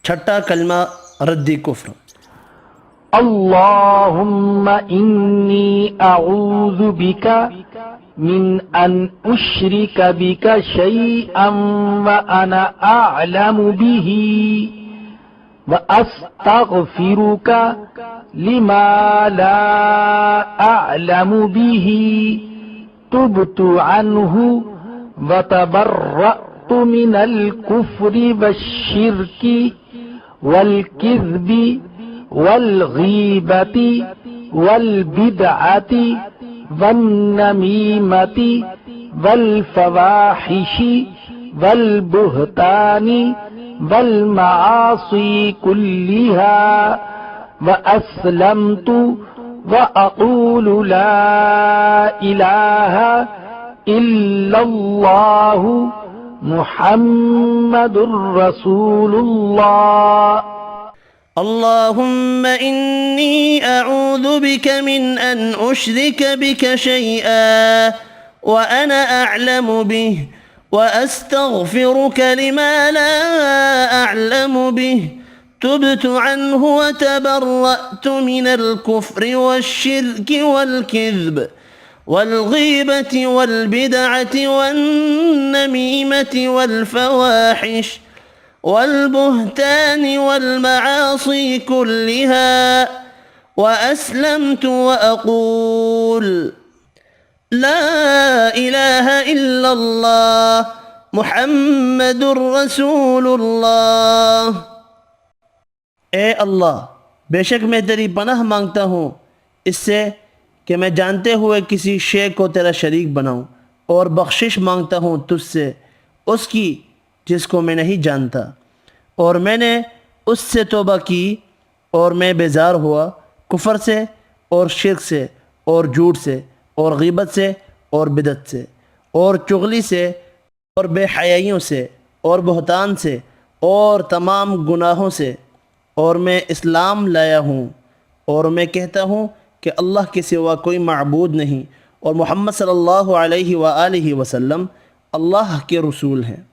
छठा कलमा रद्दी कुफ्र। अल्लाहुम्मा इन्नी अऊज़ु बिका मिन अन उश्रिका बिका शैअन व अना अअलमु बिही व अस्तगफिरुका लिमा ला अअलमु बिही तुबतु अन्हु व तबर्रअतु मिनल कुफ्रि वश्शिर्की वल किज़्बि वल गीबति वल बिदअति वन नमीमति वल फवाहिशि वल बुहतानि वल मआसी कुल्लिहा व अस्लमतु व अक़ूलु ला इलाहा इल्लल्लाहु मुहम्मदुर रसूलुल्लाह। अल्लाहुम्मा इन्नी अऊज़ु बिका मिन अन उश्रिका बिका शैअन व अना अअलमु बिही व अस्तगफिरुका लिमा ला अअलमु बिही तुबतु अन्हु व तबर्रअतु मिनल कुफ्रि वश्शिर्की वल किज़्ब वल गीबति वल बिदअति वन नमीमति वल फवाहिश वल बुहतानि वल मआसी कुल्लिहा व अस्लमतु व अक़ूल ला इलाहा इल्लल्लाह मुहम्मदुर रसूलुल्लाह। ए अल्लाह, बेशक मैं तेरी पनाह मांगता हूँ इससे कि मैं जानते हुए किसी शे को तेरा शरीक बनाऊँ, और बख्शिश मांगता हूँ तुझसे उसकी जिसको मैं नहीं जानता। और मैंने उससे तौबा की और मैं बेजार हुआ कुफ़र से और शिर्क से और झूठ से और ग़ीबत से और बिदत से और चुगली से और बेहयाइयों से और बहतान से और तमाम गुनाहों से, और मैं इस्लाम लाया हूँ और मैं कहता हूँ कि अल्लाह के सिवा कोई माबूद नहीं और मोहम्मद सल्लल्लाहु अलैहि व आलिहि वसल्लम अल्लाह के रसूल हैं।